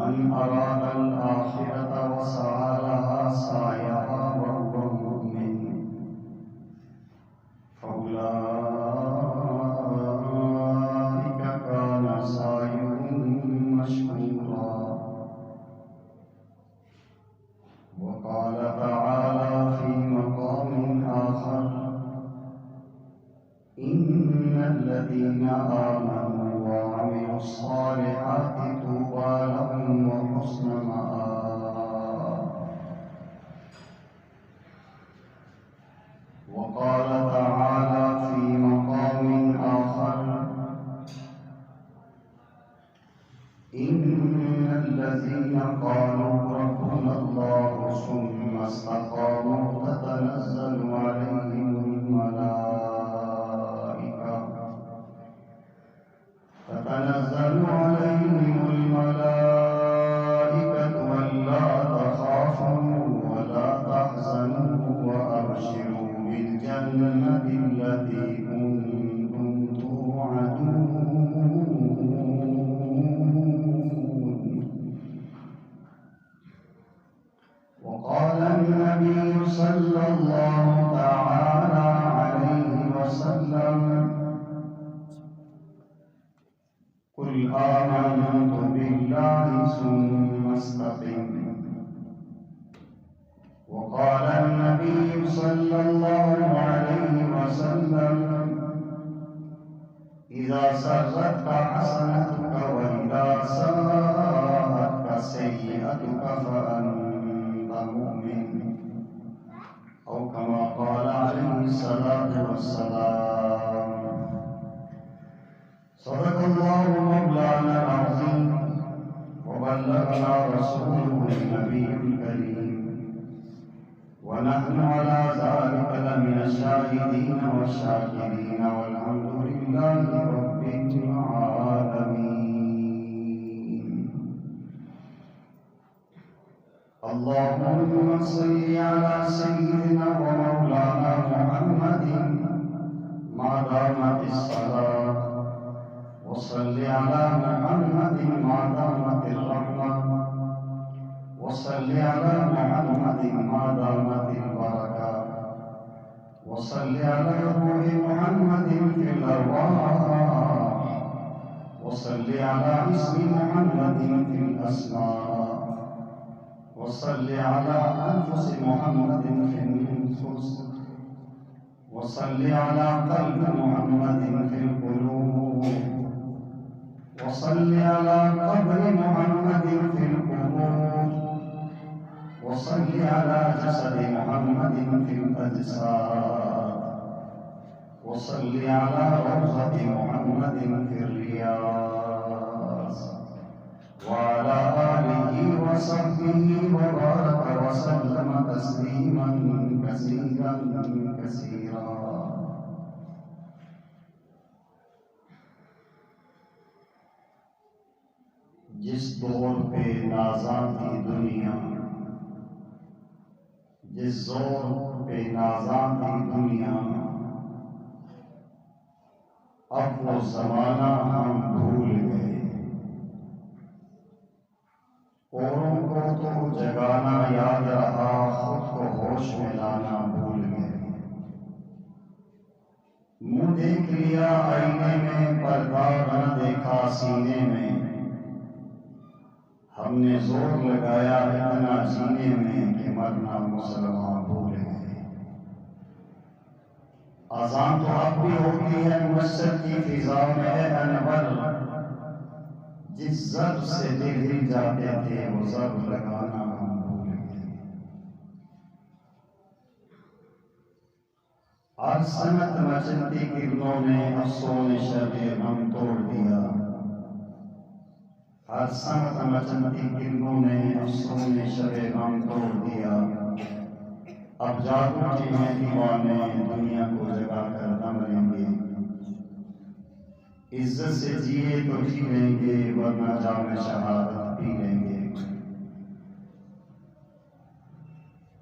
من أراد الآخرة وسعى لها سعيها وهو مؤمن فأولئك كان سعيهم مشكورا. وقال تعالى في مقام آخر: إن الذين آمنوا وعملوا الصالحات طوبى لهم وحسن مآب. وقال تعالى في مقام آخر: إن الذين قالوا ربنا الله ثم استقاموا تتنزل عليهم الملائكة ألا تخافوا ولا تحزنوا وأبشروا بالجنة التي كنتم توعدون. وقال النبي صلى الله تعالى عليه وسلم: قل آمنت بالله ثم استقم. وقال النبي صلى الله عليه وسلم: إذا سرتك حسنتك وإذا ساءتك سيئتك فأنت مؤمن، أو كما قال عليه الصلاة والسلام. صدق الله مولانا العظيم وبلغنا رسوله النبي الكريم، ونحن على ذلك لمن الشاهدين والشاكرين، والحمد لله رب العالمين. اللهم صل على سيدنا ومولانا محمد ما دامت الصلاة، وصل على محمد ما دامت الرحمة، وصل على محمد ما دامت البركة، وصل على روح محمد في الأرواح، وصل على اسم محمد في الأسماء، وصل على أنفس محمد في النفوس، وصل على قلب محمد في القلوب، وصل على قبر محمد في القبور، وصل على جسد محمد في الأجساد، وصل على روضة محمد في الرياض، وعلى آله وصحبه وبارك وسلم تسليما كثيرا كثيرا. جس دور پہ نازاں تھی دنیا، جس زور پہ نازاں تھی دنیا، اب وہ زمانہ ہم بھول گئے۔ اوروں کو تو جگانا یاد رہا، خود کو ہوش میں لانا بھول گئے۔ منہ دیکھ لیا آئینے میں، پردہ نہ دیکھا سینے میں، ہم نے زور لگایا اتنا جینے میں کہ مرنا مسلمان بھول گئے۔ اذان تو اب بھی ہوتی ہے مسجد کی فضا میں ہے انور، جس ضرب سے دل ہل جاتے تھے وہ ضرب لگانا ہم بھول گئے۔ آج سنت مچلتی کرنوں نے افسون شب غم توڑ دیا، ہر سنت مچلتی کرنوں نے افسون شب غم توڑ دیا۔ اب جاگو کے ہیں دیوانے، دنیا کو جگا کر دم لیں گے، عزت سے جیے تو جی لیں گے، ورنہ جام شہادت پی لیں گے۔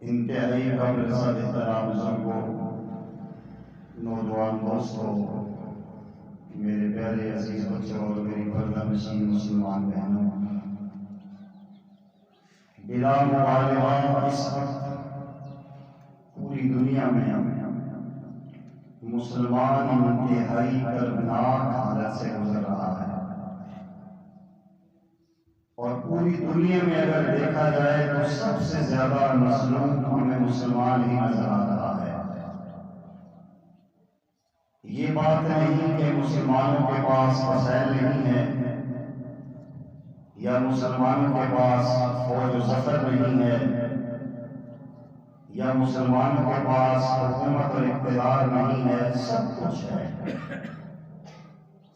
انتہائی قبر زد احترام بزرگوں، نوجوان دوستوں، میرے پیارے عزیز بچوں اور میری پردہ نشین مسلمان بہنوں، بلا مبالغہ اس وقت پوری دنیا میں مسلمان انتہائی دردناک حالت سے گزر رہا ہے، اور پوری دنیا میں اگر دیکھا جائے تو سب سے زیادہ مظلوم ہمیں مسلمان ہی نظر آ رہا ہے۔ یہ بات نہیں کہ مسلمانوں کے پاس وسائل نہیں ہے یا مسلمانوں کے پاس فوج و ظفر نہیں ہے یا مسلمانوں کے پاس حکومت اور اقتدار نہیں ہے، سب کچھ ہے۔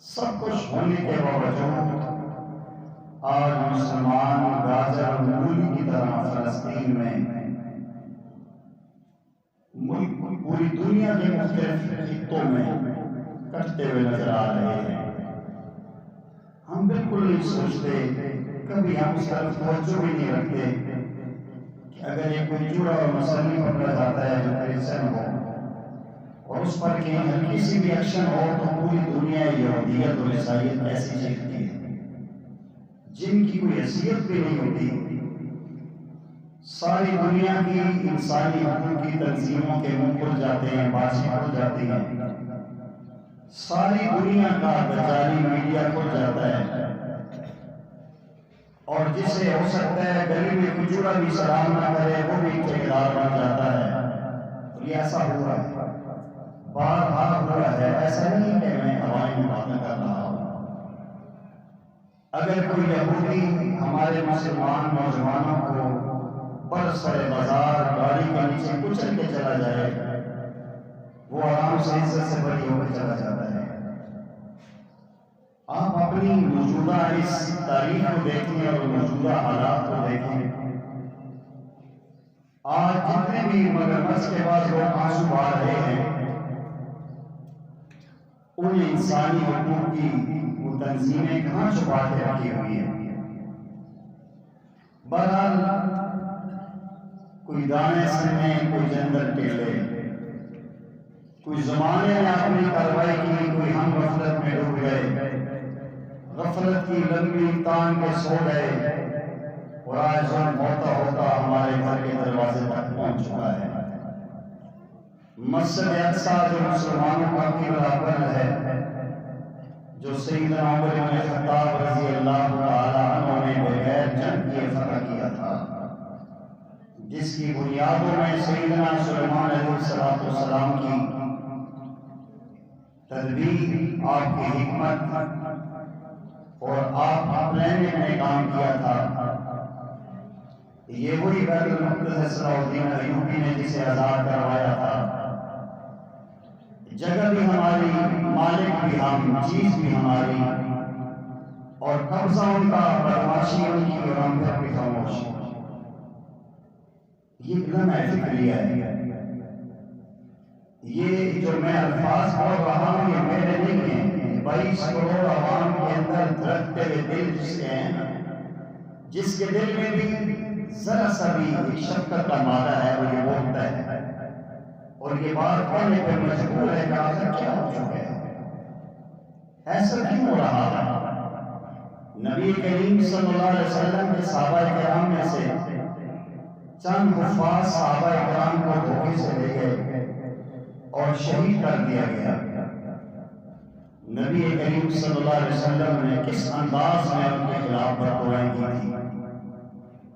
سب کچھ ہونے کے باوجود آج مسلمان گاجر اور مولی کی طرح فلسطین میں پوری دنیا کے مختلف خطوں میں کٹتے ہوئے نظر آ رہے ہیں۔ ہم بالکل نہیں سوچتے، کبھی ہم اس طرف توجہ بھی نہیں رکھتے کہ اگر ایک کوئی چوڑا اور مسلم پکڑا جاتا ہے جو کرسچن ہو اور اس پر کہیں ہلکی سی بھی ایکشن ہو تو پوری دنیا یہودیت اور عیسائیت ایسی چیختی ہے جن کی کوئی حیثیت بھی نہیں ہوتی۔ ساری دنیا کی انسانی حقوق کی تنظیموں کے منہ کھل جاتے ہیں، بازی کھل جاتی ہیں، ساری دنیا کا بیچاری میڈیا کھل جاتا ہے، اور جسے ہو سکتا ہے گلی میں کوئی چوڑا بھی سلام نہ کرے وہ بھی ٹھیکیدار بن جاتا ہے۔ یہ ایسا ہوا ہے، بار بار ہوا ہے، ایسا نہیں کہ میں ہوائیں میں باتیں کر رہا ہوں۔ اگر کوئی یہودی ہمارے مسلمان نوجوانوں کو برسر بازار گاڑی کے نیچے کچل کے چلا جائے، وہ آرام سے عزت سے بری ہو کے چلا جاتا ہے۔ آپ اپنی موجودہ اس تاریخ کو دیکھیں اور موجودہ حالات کو دیکھیں۔ آج جتنے بھی مگرمچھ کے بعد لوگ آنسو بہا رہے ہیں، ان انسانی حقوق کی وہ تنظیمیں کہاں چھپا کے رکھی ہوئی ہیں؟ بہرحال کوئی دانے سنے، کوئی جنگل ٹیلے، کوئی زمانے میں اپنی کارروائی کی، کوئی ہم غفلت میں ڈوب گئے، غفلت کی لمبی تان کے سو گئے، اور آج ظلم ہوتا ہوتا ہمارے گھر کے دروازے تک پہنچ چکا ہے۔ مسجد اقصیٰ جو مسلمانوں کا قبلہ پر ہے، جو سیدنا عمر بن خطاب رضی اللہ تعالی عنہ نے بغیر جنگ کیے فتح کیا تھا، جس کی بنیادوں میں سیدنا سلیمان علیہ السلام کی تدبیر، آپ کی حکمت اور آپ پلاننگ نے کام کیا تھا۔ یہ وہی بیت المقدس ہے صلاح الدین ایوبی نے جسے آزاد کروایا تھا۔ جگہ بھی ہماری، مالک بھی ہم، چیز بھی ہماری، اور قبضہ ان کا، بدماشی ان کی، اور ہم پھر بھی خاموش۔ یہ لمحہ فکریہ ہے۔ یہ جو میں الفاظ پڑھ رہا ہوں یہ میرے نہیں ہیں، 22 کروڑ عوام کے اندر دھڑکتے ہوئے دل جس کے ہیں، جس کے دل میں بھی ذرا سا بھی ایک شفقت کا مادہ ہے، وہ یہ بولتا ہے، اور یہ بات کہنے پہ مجبور ہے کہ آخر کیا ہو چکے ہیں، ایسا کیوں ہو رہا ہے؟ نبی کریم صلی اللہ علیہ وسلم کے صحابہ کرام میں سے چند حفاظ صحابہ کرام کو دھوکے سے لے گئے اور شہید کر دیا گیا۔ نبی کریم صلی اللہ علیہ وسلم نے کس انداز میں ان کے خلاف بددعائیں کی تھی،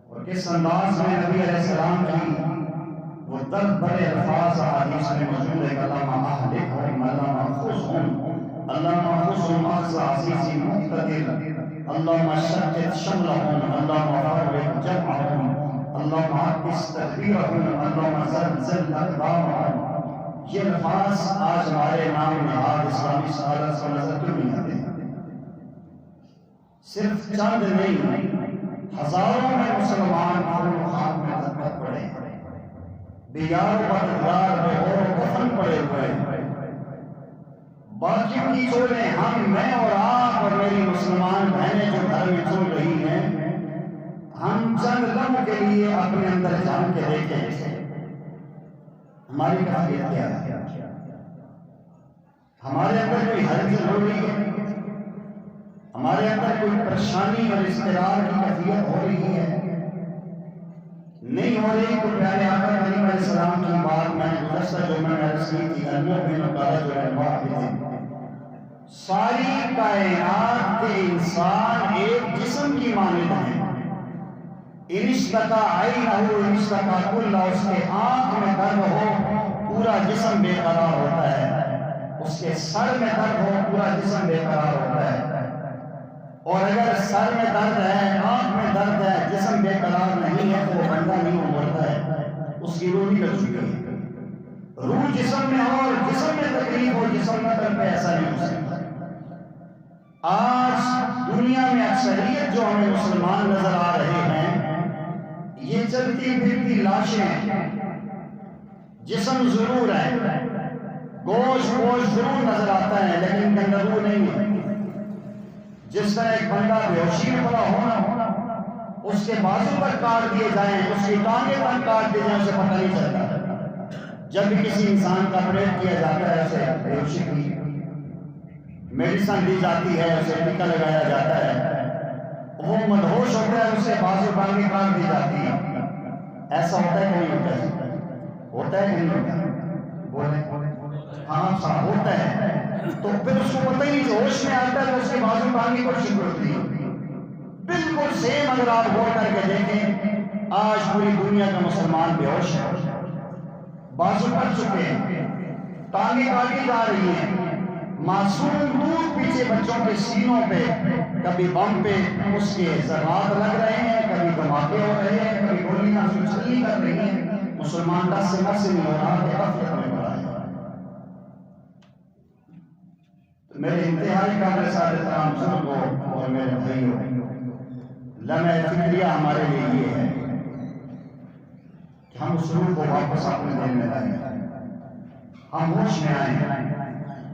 اور کس انداز میں نبی علیہ السلام کی وہ درد بڑے الفاظ حدیث میں موجود ہے کہ اللہم اہلکہم، اللہم خذہم، اللہم خذہم اخذ عزیز مقتدر، اللہم شتت شملہم، اللہم فرق جمعہم، اللہم حبس تدبیرہم، اللہم زلزل اقدامہم۔ یہ الفاظ آج ہمارے نام نہاد اسلامی سعادت کو نظر کیوں نہیں آتے؟ صرف چند نہیں، ہزاروں میں مسلمان خون خاک میں خدمت پڑے ہیں، بیار بدگار بے اور کفن پڑے ہوئے، باقیوں کی چھوڑیں، ہم، میں اور آپ اور میری مسلمان بہنیں جو گھر میں چھوڑ رہی ہیں، ہم چند لمحوں کے لیے اپنے اندر جان کے دیکھیں ہماری کیفیت کیا ہے؟ ہمارے اندر کوئی ہلچل ہو رہی ہے؟ ہمارے اندر کوئی پریشانی اور اضطراب کی کیفیت ہو رہی ہے؟ نہیں ہو رہی تو پیارے آقا کریم علیہ السلام کی بات میں نے گزشتہ جو میں نے عرض کی تھی المؤمن قرۃ واحد، ساری کائنات کے انسان ایک جسم کی مانند ہیں۔ ان اشتکا عینہ ان اشتکا کلہ، اس کے آنکھ میں درد ہو پورا جسم بے قرار ہوتا ہے، اس کے سر میں درد ہو پورا جسم بے قرار ہوتا ہے، اور اگر سر میں درد ہے، آنکھ میں درد ہے، جسم بے قرار نہیں ہے تو وہ بندہ نہیں مرتا ہے، اس کی روح نکل چکی ہے۔ روح جسم میں ہو اور جسم میں تکلیف ہو، جسم میں درد پہ ایسا نہیں ہو سکتا۔ آج دنیا میں اکثریت جو ہمیں مسلمان نظر آ رہے ہیں، یہ چلتی پھرتی لاشیں ہیں، جسم ضرور ہے، گوشت ضرور نظر آتا ہے لیکن ان کے اندر روح نہیں ہے۔ جس طرح ایک بندہ بے ہوشی میں پڑا ہونا، اس کے بازو پر کاٹ دیے جائیں، اس کی ٹانگیں پر کاٹ دیے جائیں، اسے پتہ نہیں چلتا۔ جب بھی کسی انسان کا آپریٹ کیا جاتا ہے، اسے بے ہوشی کی میڈیسن دی جاتی ہے، اسے ٹیکا لگایا جاتا ہے، وہ مدہوش ہوتا ہے، اسے بازو ٹانگیں کاٹ دی جاتی ہے۔ ایسا ہوتا ہے کہ نہیں ہوتا ہے؟ ہوتا ہے کہ نہیں ہوتا ہے؟ بولیں ہاں صاحب ہوتا ہے۔ تو پھر اس کو پتہ ہی نہیں، جو ہوش میں آتا ہے تو اس کے بازو ٹانگیں پر شکر ہوتی ہے۔ بالکل سیم اگر آپ غور کر کے دیکھیں، آج پوری دنیا کا مسلمان بے ہوش ہے، بازو کٹ چکے ہیں، ٹانگیں کاٹی جا رہی ہیں، معصوم دور پیچھے بچوں کے سینوں پہ کبھی بم پہ اس کے ذرات لگ رہے ہیں، کبھی دھماکے ہو رہے ہیں، کبھی گولیاں چھلنی کر رہی ہیں، مسلمان کا سمر سے نہیں ہو رہا کہ غفلت میں پڑا ہے۔ میرے انتہائی قابل ساتھ احترام بزرگوں اور میرے بھائیوں، لمحہ فکریہ ہمارے لیے یہ ہے کہ ہم اس روح کو واپس اپنے دل میں لائیں، ہم ہوش میں آئیں۔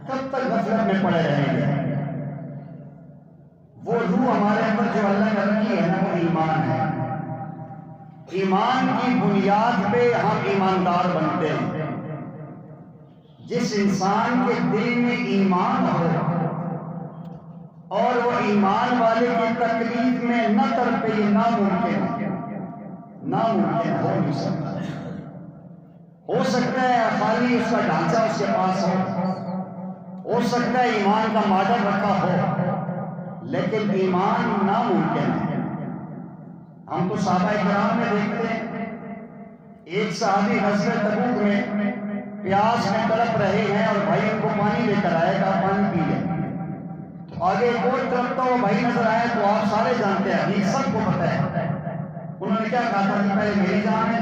کب تک غفلت میں پڑے رہیں گے؟ وہ روح ہمارے اندر جو اللہ نے رکھی ہے نا، وہ ایمان ہے۔ ایمان کی بنیاد پہ ہم ایماندار بنتے ہیں۔ جس انسان کے دل میں ایمان ہو اور وہ ایمان والے کی تکلیف میں نہ تڑپے، یہ ناممکن ہو نہیں سکتا۔ ہو سکتا ہے خالی اس کا ڈھانچہ اس کے پاس ہو سکتا ہے ایمان کا ماڈل رکھا ہو، لیکن ایمان ناممکن ہے۔ ہم تو صحابہ کرام میں دیکھتے ہیں، ایک صحابی غزوہ تبوک میں پیاس میں تڑپ رہے ہیں اور بھائی ان کو پانی لے کر آئے گا، پانی پی لیں۔ تو آگے ایک اور تڑپتا ہوا بھائی نظر آئے، تو آپ سارے جانتے ہیں، حدیث سب کو پتہ ہے۔ انہوں نے کیا کہا تھا کہ پہلے میری جان ہے،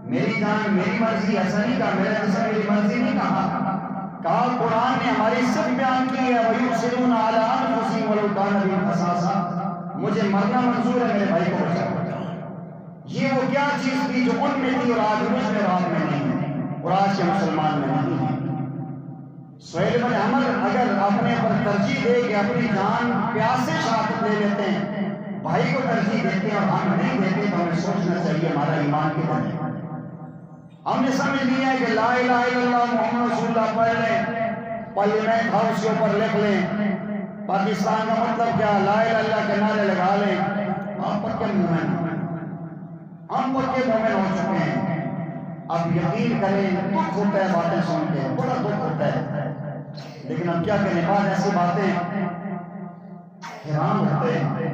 میری جان میری مرضی، ایسا نہیں کہا میرا جسم میری مرضی نہیں کہا قرآن نے ہماری صرف بیان کی ہے، وَيُؤْثِرُونَ عَلَىٰ أَنفُسِهِمْ وَلَوْ كَانَ بِهِمْ خَصَاصَةٌ، مجھے مرنا منظور ہے، میرے بھائی کو بچاؤ۔ یہ وہ کیا چیز تھی جو ان میں تھی اور آج مجھ میں رات میں نہیں ہے، اور آج کے مسلمان میں نہیں ہے۔ سہیل بن عمر اگر اپنے پر ترجیح دے کہ اپنی جان پیاس سے شہادت دے لیتے ہیں، بھائی کو ترجیح دیتے ہیں اور ہم نہیں دیتے، تو ہمیں سوچنا چاہیے ہمارا ایمان کدھر ہے۔ ہم نے سمجھ لیا ہے کہ لا الہ الا اللہ محمد رسول اللہ پڑھ لیں، پارلیمنٹ ہاؤس کے اوپر لکھ لیں، پاکستان کا مطلب کیا، لا الہ الا اللہ کے نعرے لگا لیں، ہم پکے مومن ہو چکے ہیں۔ اب یقین کریں، دکھ ہوتا ہے باتیں سن کے، بڑا دکھ ہوتا ہے، لیکن اب کیا کہنے، بعد ایسی باتیں حیران ہوتے ہیں۔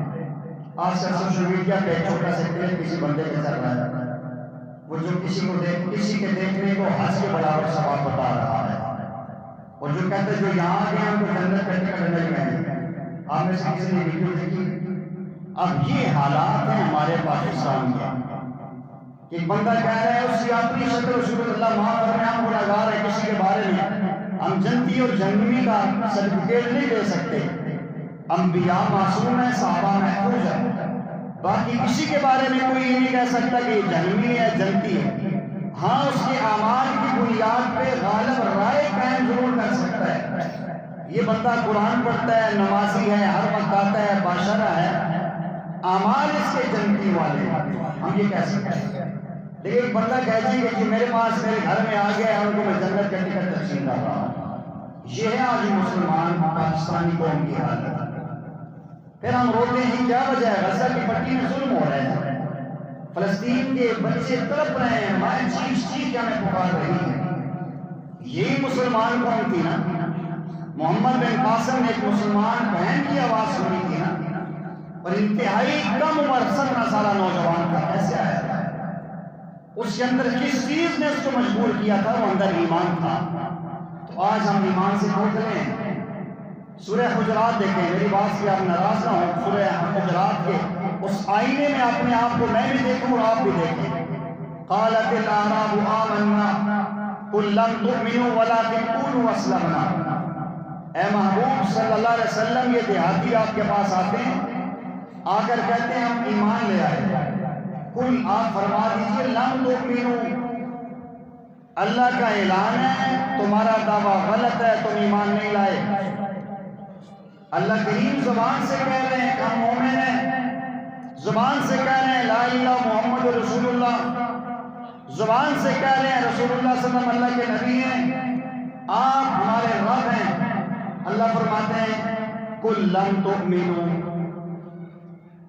آج کل سوشل میڈیا پہ ایک چھوٹا سا کلپ کسی بندے کے چل رہا ہے، وہ جو کسی کے دیکھنے کو حج کے برابر ثواب بتا رہا ہے، اور جو کہتے ہیں جو یہاں آ گئے ہیں ان کو جنت کا ٹکٹ مل گیا۔ آپ میں سے کسی نے ویڈیو دیکھی؟ اب یہ حالات ہیں ہمارے پاکستان کے کہ ایک بندہ کہہ رہا ہے اس کی اپنی شکل و صورت اللہ معاف کرنے، ہم گناہگار ہیں، کسی کے بارے میں ہم جنتی اور جہنمی کا سرٹیفکیٹ نہیں دے سکتے۔ انبیاء معصوم ہیں، صحابہ محفوظ ہیں، باقی کسی کے بارے میں کوئی یہ نہیں کہہ سکتا کہ یہ جہنمی ہے، جنتی ہے۔ ہاں اس کے اعمال کی بنیاد پہ غالب رائے قائم ضرور کر سکتا ہے، یہ بندہ قرآن پڑھتا ہے، نمازی ہے، ہر وقت آتا ہے، باشرہ ہے، اعمال اس کے جنتی والے ہیں، ہم یہ کہہ سکتے ہیں۔ لیکن ایک بندہ کہتا ہے کہ جو میرے پاس میرے گھر میں آ گیا ہے ان کو میں جنت کا ٹکٹ تقسیم کر رہا ہوں۔ یہ ہے آج مسلمان پاکستانی قوم کی حالت۔ پھر ہم روتے ہیں کیا وجہ ہے؟ غزہ کی پٹی میں ظلم ہو رہا ہے، فلسطین کے بچے تڑپ رہے ہیں، مائیں چیخ چیخ کے ہمیں پکار رہی ہے۔ یہی مسلمان قوم تھی نا، محمد بن قاسم نے ایک مسلمان بہن کی آواز سنی تھی نا، اور انتہائی کم عمر 17 سالہ نوجوان تھا، کیسے آیا تھا؟ اس کے اندر کس چیز نے اس کو مجبور کیا تھا؟ وہ اندر ایمان تھا۔ تو آج ہم ایمان سے کھوٹ لیں۔ سورہ حجرات دیکھیں، میری بات سے آپ ناراض نہ ہوں، سورہ حجرات کے اس آئینے میں اپنے آپ کو میں بھی دیکھوں اور آپ بھی دیکھیں۔ قالت الاعراب آمنا قل لم تؤمنوا ولكن قولوا اسلمنا۔ اے محبوب صلی اللہ علیہ وسلم، یہ دیہاتی آپ کے پاس آتے ہیں، آ کر کہتے ہیں ہم ایمان لے آئے۔ قل، آپ فرما دیجئے، لم تؤمنوا، اللہ کا اعلان ہے تمہارا دعویٰ غلط ہے، تم ایمان نہیں لائے۔ اللہ کریم زبان سے کہہ رہے ہیں کہ ہم مومن ہیں، زبان سے کہہ رہے ہیں لا الہ محمد رسول اللہ، زبان سے کہہ رہے ہیں رسول اللہ صلی اللہ علیہ وسلم اللہ کے نبی ہیں، آپ ہمارے رب ہیں۔ اللہ فرماتے ہیں قل لم تؤمنوا،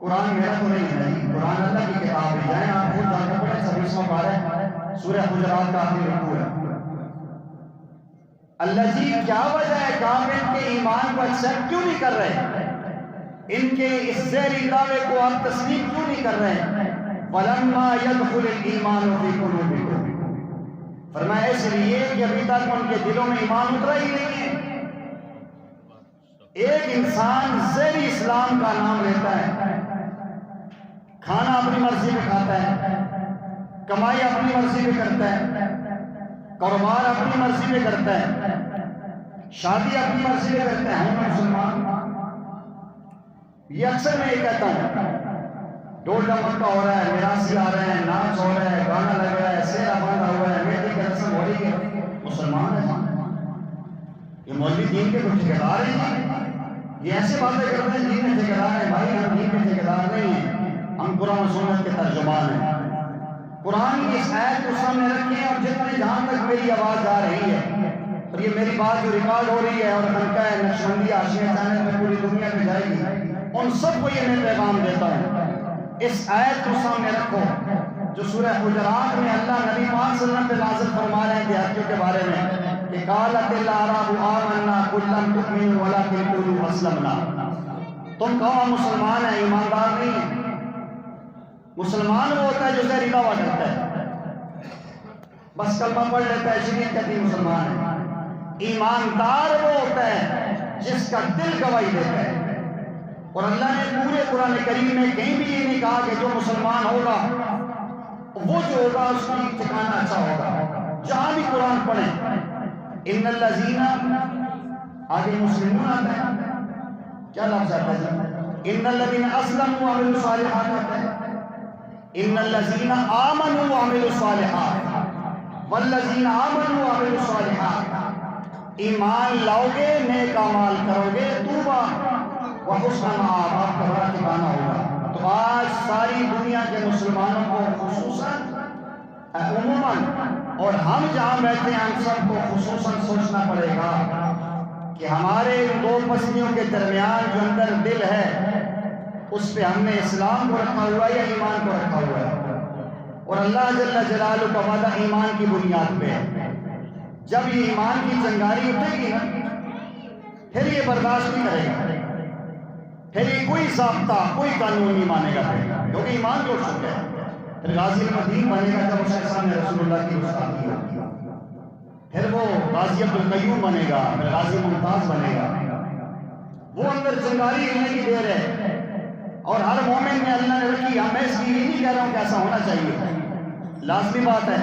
قرآن میرا تو نہیں ہے، قرآن اللہ کی کتاب ہے، جائیں آپ خود جا کر پڑھیں، 26واں پارہ سورہ حجرات کا آخری رکوع ہے۔ اللہ جی کیا وجہ ہے کافر کے ایمان کو ایکسپٹ کیوں نہیں کر رہے؟ ان کے اس زہری دعوے کو آپ تسلیم کیوں نہیں کر رہے؟ وَلَمَّا يَدْخُلِ الْإِيمَانُ فِي قُلُوبِكُمْ، فرمایا اس لیے کہ ابھی تک ان کے دلوں میں ایمان اترا ہی نہیں ہے۔ ایک انسان زہری اسلام کا نام لیتا ہے، کھانا اپنی مرضی پہ کھاتا ہے، کمائی اپنی مرضی پہ کرتا ہے، کاروبار اپنی مرضی پہ کرتا ہے، شادی اپنی مرضی پہ کرتا ہے، ہم مسلمان۔ یہ اکثر میں یہ کہتا ہوں، ڈول ڈمکا ہو رہا ہے، میراثی آ رہے ہیں، ناچ ہو رہا ہے، گانا لگ رہا ہے، سیرا باندھا ہوا ہے، مہندی کی رسم ہو رہی ہے، مسلمان ہے۔ یہ مولوی دین کے کچھ ٹھیکیدار ہیں، یہ ایسے باتیں کرتے ہیں دین کے ٹھیکیدار ہیں۔ بھائی ہم دین کے ٹھیکیدار نہیں ہیں، ہم قرآن و سنت کے ترجمان ہیں۔ قرآن کی اس آیت کو سامنے رکھیں، اور جتنے جہاں تک میری آواز آ رہی ہے، اور یہ میری بات جو ریکارڈ ہو رہی ہے اور خنقہ نقشبندی آشیاء چینل میں پوری دنیا میں جائے گی، ان سب کو یہ میں پیغام دیتا ہوں، اس آیت کو سامنے رکھو جو سورہ حجرات میں اللہ نبی پاک صلی اللہ علیہ وسلم پہ نازل فرما رہے ہیں دیہاتیوں کے بارے میں کہ قالت الاعراب آمنا قل لم تؤمنوا ولكن قولوا اسلمنا۔ تم کہو مسلمان ہیں، ایماندار نہیں ہیں۔ مسلمان وہ ہوتا ہے جو زہری دعویٰ کرتا ہے، بس کلمہ پڑھ لیتا ہے، شریعت کہتی ہے مسلمان ہے۔ ایماندار وہ ہوتا ہے جس کا دل گواہی دیتا ہے، اور اللہ نے پورے قرآن کریم میں کہیں بھی یہ نہیں کہا کہ جو مسلمان ہوگا وہ جو ہوگا اس کی ٹھکانہ اچھا ہوگا۔ جہاں بھی قرآن پڑھیں، ان الذین، آگے مسلمون آتا ہے، کیا لفظ آتا ہے؟ ان الذین اسلموا وعملوا الصالحات آتا ہے، ان الذین آمنوا وعملوا الصالحات والذین آمنوا وعملوا الصالحات۔ ایمان لاؤ گے، نیک اعمال کرو گے، توبہ وحسن مآب، آپ کا بڑا ٹھکانہ ہوگا۔ تو آج ساری دنیا کے مسلمانوں کو خصوصاً عموماً، اور ہم جہاں بیٹھے ہیں ہم سب کو خصوصاً سوچنا پڑے گا کہ ہمارے دو پسلیوں کے درمیان جو اندر دل ہے اس پہ ہم نے اسلام کو رکھا ہوا ہے یا ایمان کو رکھا ہوا ہے؟ اور اللہ جل جلالہ کا وعدہ ایمان کی بنیاد پہ ہے۔ جب یہ ایمان کی چنگاری اٹھے گی نا، پھر یہ برداشت نہیں کرے گا، پھر یہ کوئی ضابطہ کوئی قانون نہیں مانے گا، کیونکہ ایمان جوڑ چکا ہے۔ پھر غازی المدین بنے گا جب اس کے سامنے رسول اللہ کی گستاخی ہوگی، پھر وہ غازی عبدالقیوم بنے گا، پھر غازی ممتاز بنے گا۔ وہ اندر چنگاری ہلنے کی دیر ہے، اور ہر مومن میں اللہ نے رکھی۔ میں اس لیے نہیں کہہ رہا ہوں کہ ایسا ہونا چاہیے، لازمی بات ہے۔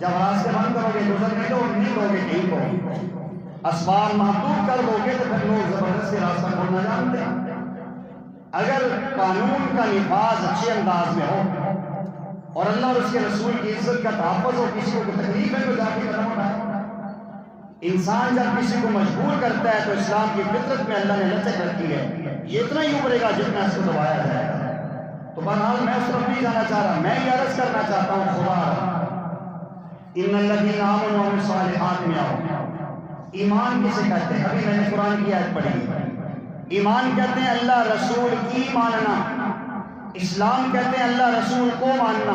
جب راستے بند کرو گے گزرنے دو، نہیں دو گے کہیں کو، اسباب محدود کر دو گے تو پھر لوگ زبردستی راستہ کھولنا جانتے ہیں۔ اگر قانون کا نفاذ اچھے انداز میں ہو اور اللہ اور اس کے رسول کی عزت کا تحفظ ہو، کسی کو تکلیف ہے تو جا کے قدم اٹھائے۔ انسان جب کسی کو مجبور کرتا ہے تو اسلام کی فطرت میں اللہ نے لچک رکھی ہے، یہ اتنا ہی ابھرے گا جتنا اس کو دبایا جائے گا۔ تو بہرحال میں اس طرف نہیں جانا چاہ رہا، میں یہ عرض کرنا چاہتا ہوں، خدا ان الذین آمنوا وعملوا الصالحات میں آؤ۔ ایمان کسے کہتے ہیں؟ ابھی میں نے قرآن کی آیت پڑھی ہے۔ ایمان کہتے ہیں اللہ رسول کی ماننا، اسلام کہتے ہیں اللہ رسول کو ماننا،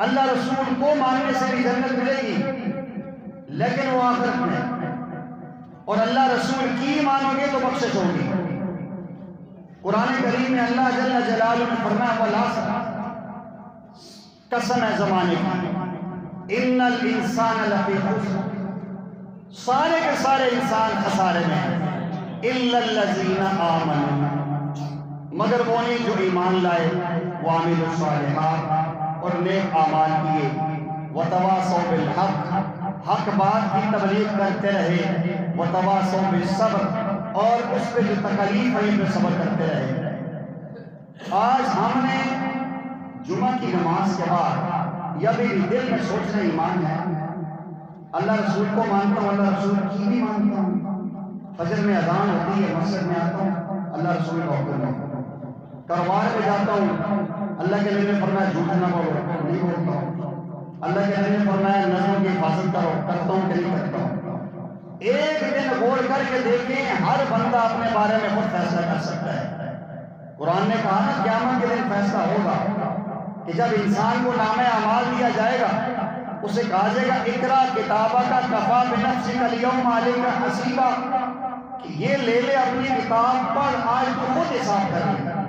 اللہ رسول کو ماننے سے بھی جنت ملے گی لیکن وہ آخرت میں، اور اللہ رسول کی مانو گے تو بخشش ہوگی۔ قرآن کریم میں اللہ جل جلالہ نے فرمایا وَلَا قسم ہے زمانے کی، ان الانسان لفی خسر، سارے کے سارے انسان خسارے میں ہیں، الا الذین آمنوا، مگر وہ نہیں جو ایمان لائے، وعملوا الصالحات، اور نیک اعمال کیے، وتواصوا بالحق، حق بات کی تبلیغ کرتے رہے، وتواصوا بالصبر، اور اس پہ جو تکلیف ہے پہ صبر کرتے رہے۔ آج ہم نے جمعہ کی نماز کے بعد یا بھی دل میں سوچنا ایمان ہے، اللہ رسول کو مانتا ہوں، اللہ رسول کی بھی مانتا ہوں، فجر میں اذان ہوتی ہے مسجد میں آتا ہوں، اللہ رسول کا حکم ہے، کاروبار پہ جاتا ہوں، اللہ کے نبی نے فرمایا جھوٹ نہ بولو، نہیں بولتا ہوں، اللہ کے نبی نے فرمایا نظروں کی حفاظت کرو، کرتا ہوں کہ نہیں کرتا ہوں۔ ایک دن غور کر کے دیکھیں، ہر بندہ اپنے بارے میں خود فیصلہ کر سکتا ہے۔ قرآن نے کہا نا قیامت کے دن فیصلہ ہوگا کہ جب انسان کو نام اعمال دیا جائے گا، اسے کہا جائے گا اقرا کتابہ کا کفا بنفسک الیوم علیک حسیبا، کہ یہ لے لے اپنی کتاب پر، آج تو خود حساب کر لے۔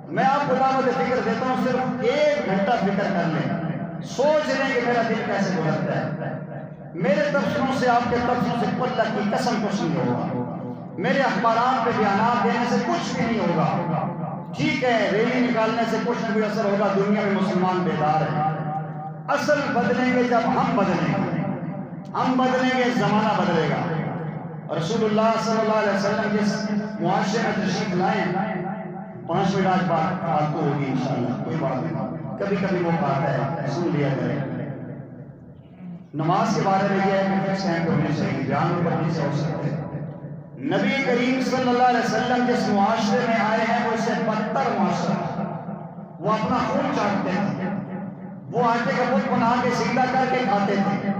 میں آپ کو دعوت فکر دیتا ہوں، صرف 1 گھنٹہ فکر کر لیں، سوچ لیں کہ میرا دن کیسے گزرتا ہے۔ میرے تبصروں سے آپ کے تبصروں سے اللہ کی قسم کچھ نہیں ہوگا، میرے اخبارات پہ بیانات دینے سے کچھ بھی نہیں ہوگا۔ ٹھیک ہے ریلی نکالنے سے کچھ نہ کوئی اثر ہوگا، دنیا میں مسلمان بیدار ہیں۔ اصل بدلیں گے جب ہم بدلیں گے، ہم بدلیں گے زمانہ بدلے گا۔ رسول اللہ صلی اللہ علیہ وسلم جس معاشرے میں تشریف لائیں، 5 منٹ آج بات فالتو ہوگی انشاءاللہ، کوئی بات نہیں، کبھی کبھی وہ بات ہے سن لیا کرے۔ نماز کے بارے میں یہ ہے کہ فکس ٹائم پہ ہونی چاہیے، بیان اوپر نہیں سے ہو سکتے۔ نبی کریم صلی اللہ علیہ وسلم جس معاشرے میں آئے ہیں وہ اس سے بدتر معاشرہ، وہ اپنا خون چاٹتے تھے، وہ آٹے کا بت بنا کے سیدھا کر کے کھاتے تھے،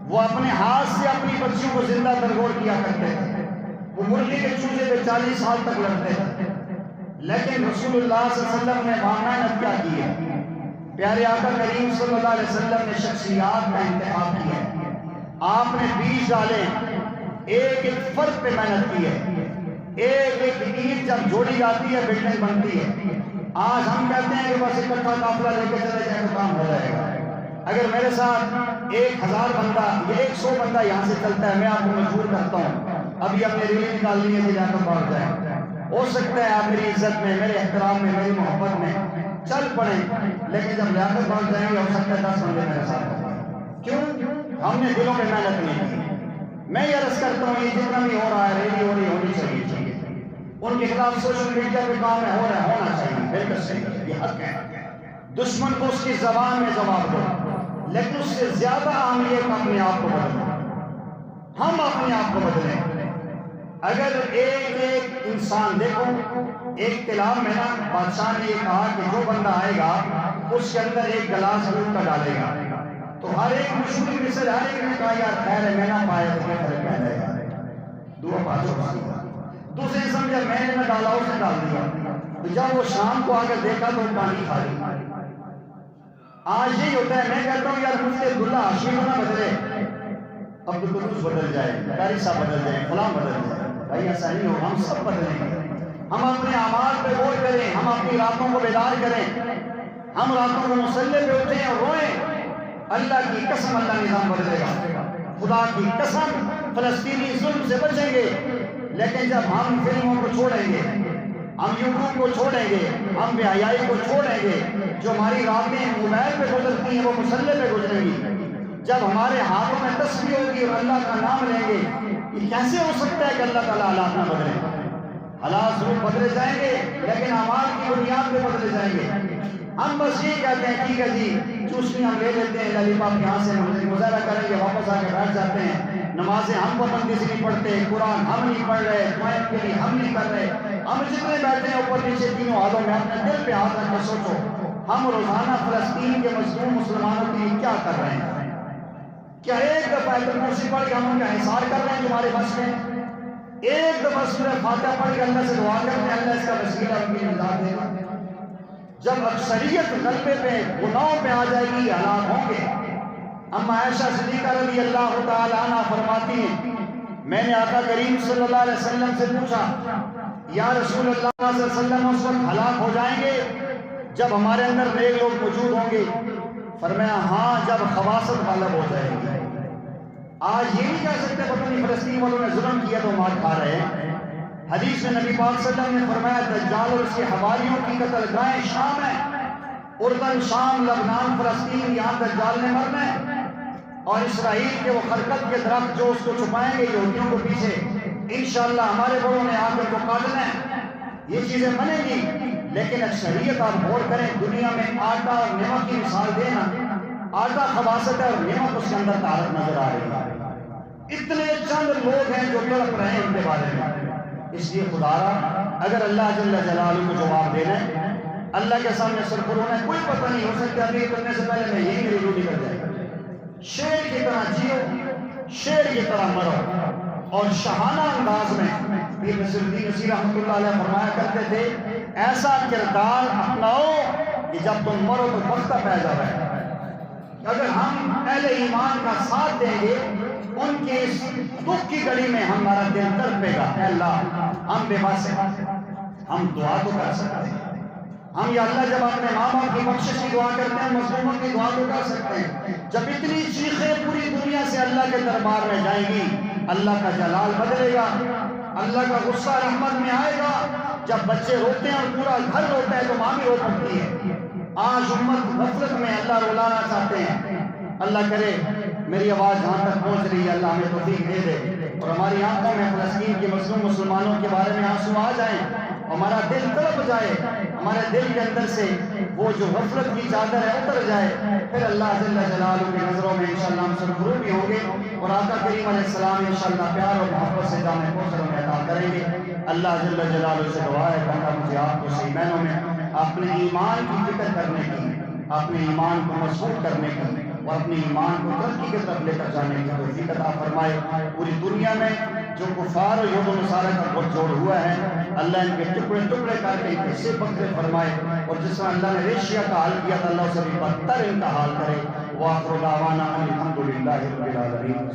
وہ اپنے ہاتھ سے اپنی بچیوں کو زندہ درگور کیا کرتے تھے، وہ مرغی کے چوزے پہ 40 سال تک لڑتے تھے۔ لیکن رسول اللہ صلی اللہ علیہ وسلم نے وہاں محنت کیا کی ہے؟ پیارے آقا کریم صلی اللہ علیہ وسلم نے شخصیات کا انتخاب کیا ہے، آپ نے بیج ڈالے، ایک ایک فرد پہ محنت کی ہے، ایک ایک اینٹ جب جوڑی جاتی ہے بلڈنگ بنتی ہے۔ آج ہم کہتے ہیں کہ بس اکٹھا قافلہ لے کے چلے جائیں تو کام ہو جائے گا۔ اگر میرے ساتھ 1000 بندہ یا 100 بندہ یہاں سے چلتا ہے، میں آپ کو مجبور کرتا ہوں ابھی اپنے ریلی نکالنی ہے کہ جا کر بڑھ جائیں، ہو سکتا ہے آپ میری عزت میں، میرے احترام میں، میری محبت میں چل پڑیں، لیکن جب لیاقت بڑھ جائیں گے ہو سکتا ہے 10 بندے میرے ساتھ ہوں۔ کیوں؟ ہم نے دلوں میں محنت نہیں کی۔ میں یہ عرض کرتا ہوں یہ جتنا بھی ہو رہا ہے ریلی ہو رہی ہونی چاہیے، ان کے خلاف سوشل میڈیا پہ کام ہے ہو رہا ہے، ہونا چاہیے، بالکل صحیح، یہ حق ہے۔ دشمن کو اس کی زبان میں جواب دو، لیکن اس سے زیادہ اہم یہ کہ اپنے آپ کو بدلیں، ہم اپنے آپ کو بدلیں۔ اگر ایک ایک انسان دیکھو، ایک طلاب میں نا بادشاہ نے یہ کہا کہ جو بندہ آئے گا اس کے اندر 1 گلاس دودھ کا ڈالے گا، تو ہر ایک مشہور مثل ہر ایک نے کہا یار خیر ہے میں نہ پایا تو کیا فرق پڑ جائے گا، دعا پاس ہو گئی۔ دوسرے نے سمجھا میں نے ڈالا اس نے ڈال دیا، تو جب وہ شام کو آ کر دیکھا تو پانی خالی۔ آج یہی ہوتا ہے، میں کہتا ہوں یار مجھ سے عبداللہ ہاشمی نہ بدلے، عبدالقدوس بدل جائے، قاری صاحب بدل جائے، فلاں بدل جائے، بھائی ایسا نہیں ہو، ہم سب بدلیں گے۔ ہم اپنے اعمال پہ غور کریں، ہم اپنی راتوں کو بیدار کریں، ہم راتوں کو مصلی پہ اٹھیں اور روئیں، اللہ کی قسم اللہ نظام بدلے گا، خدا کی قسم فلسطینی ظلم سے بچیں گے۔ لیکن جب ہم فلموں کو چھوڑیں گے، ہم یوٹیوب کو چھوڑیں گے، ہم بے حیائی کو چھوڑیں گے، جو ہماری راتیں موبائل پہ گزرتی ہیں وہ مصلی پہ گزریں گی، جب ہمارے ہاتھوں میں تسبیح ہوگی اور اللہ کا نام لیں گے، یہ کیسے ہو سکتا ہے کہ اللہ تعالیٰ حالات نہ بدلے؟ حالات ضرور بدلے جائیں گے لیکن اعمال کی بنیاد پہ بدلے جائیں گے۔ ہم بس یہ کہتے ہیں ٹھیک ہے جی چوسنی ہم لے لیتے ہیں، لالی پاپ یہاں سے مظاہرہ کریں گے، واپس آ کے بیٹھ جاتے ہیں، نمازیں ہم پابندی سے نہیں پڑھتے، قرآن ہم نہیں پڑھ رہے، دعائیں کے لیے ہم نہیں کر رہے، ہم جتنے بیٹھے ہیں اوپر نیچے تینوں حالوں میں اپنے دل پہ ہاتھ رکھ کے سوچو ہم روزانہ فلسطین کے مظلوم مسلمانوں کے لیے کیا کر رہے ہیں؟ کیا ایک دفعہ ایک کرسی پڑھ کے ہم ان کا احسار کر رہے ہیں تمہارے بس میں؟ ایک دفعہ سورہ فاتحہ پڑھ کے اللہ سے دعا کرتے ہیں اللہ اس کا وسیلہ ان کی نجات دے گا؟ جب اکثریت غلبے پہ گناہوں پہ آ جائے گی ہلاک ہوں گے۔ اما عائشہ صدیقہ رضی اللہ تعالی عنہ فرماتی ہیں میں نے آقا کریم صلی اللہ علیہ وسلم سے پوچھا یا رسول اللہ صلی اللہ علیہ وسلم اس وقت ہلاک ہو جائیں گے جب ہمارے اندر نیک لوگ موجود ہوں گے؟ فرمایا ہاں، جب خباثت غالب ہو جائے گی۔ آج یہ نہیں کہہ سکتے پتہ نہیں فلسطین والوں نے ظلم کیا تو مار کھا رہے ہیں۔ حدیث میں نبی پاک صلی اللہ علیہ وسلم نے فرمایا دجال اور اس کے حواریوں کی قتل گاہیں شام ہے، اردن، شام، لبنان، فلسطین، یہاں دجال نے مرنا ہے، اور اسرائیل کے وہ خرکت کے درخت جو اس کو چھپائیں گے یہودیوں کو پیچھے، انشاءاللہ ہمارے بڑوں نے آ کر کو کاٹنا ہے۔ یہ چیزیں بنے گی، لیکن اکثریت آپ غور کریں، دنیا میں آٹا اور نمک کی مثال دینا، آٹا خباثت ہے اور نمک اس کے اندر طاقت نظر آ رہی ہے۔ اتنے چند لوگ ہیں جو تڑپ رہے ہیں ان کے بارے میں۔ اس لیے خدا را اگر اللہ جل جلالہ کو جواب دینا ہے، اللہ کے سامنے سرخرو ہے، کوئی پتہ نہیں، ہو سکتا ابھی کرنے سے پہلے میں یہی میری ڈیوٹی کر جائے۔ شیر کی طرح جیو، شیر کی طرح مرو، اور شاہانہ انداز میں پیر نصیر الدین نصیر رحمۃ اللہ علیہ فرمایا کرتے تھے ایسا کردار اپناؤ کہ جب تم مرو تو بختہ پیدا ہے۔ اگر ہم اہل ایمان کا ساتھ دیں گے ان کے اس دکھ کی گھڑی میں ہمارا دل تڑپے گا، اے اللہ ہم بے بس ہیں، ہم دعا تو کر سکتے ہیں، ہم یا اللہ جب اپنے ماں باپ کی بخشش کی دعا کرتے ہیں، مظلوموں کی دعا تو کر سکتے ہیں۔ جب اتنی چیخیں پوری دنیا سے اللہ کے دربار میں جائیں گی، اللہ کا جلال بدلے گا، اللہ کا غصہ رحمت میں آئے گا۔ جب بچے روتے ہیں اور پورا گھر روتا ہے تو ماں بھی رو پڑتی ہے۔ آج امت غفلت میں اللہ رلانا چاہتے ہیں۔ اللہ کرے میری آواز جہاں تک پہنچ رہی ہے اللہ ہمیں توفیق دے دے، اور ہماری آنکھوں میں فلسطین کے مظلوم مسلمانوں کے بارے میں آنسو آ جائیں، ہمارا دل تڑپ جائے، ہمارے دل کے اندر سے وہ جو غفلت کی چادر ہے اتر جائے، پھر اللہ جل جلالہ کی نظروں میں انشاءاللہ ہم سرخرو بھی ہوں گے، اور آقا کریم علیہ السلام انشاءاللہ پیار اور محبت سے جامع کوثر میں عطا کریں گے۔ اللہ جل جلالہ سے دعا ہے کہ اللہ مجھے آپ کو صحیح معنوں میں اپنے ایمان کی فکر کرنے کی، اپنے ایمان کو مضبوط کرنے کی، اور اپنے ایمان کو ترقی کی طرف لے کر جانے کی توفیق عطا فرمائے۔ پوری دنیا میں جو کفار اور یہود و نصارہ کا گٹھ جوڑ ہوا ہے، اللہ ان کے ٹکڑے ٹکڑے کر کے حصے بکھرے فرمائے، اور جس طرح اللہ نے ریشیا کا حال کیا تھا اللہ اسے بھی بدتر ان کا حال کرے۔ وآخر دعوانا ان الحمد للہ رب العالمین۔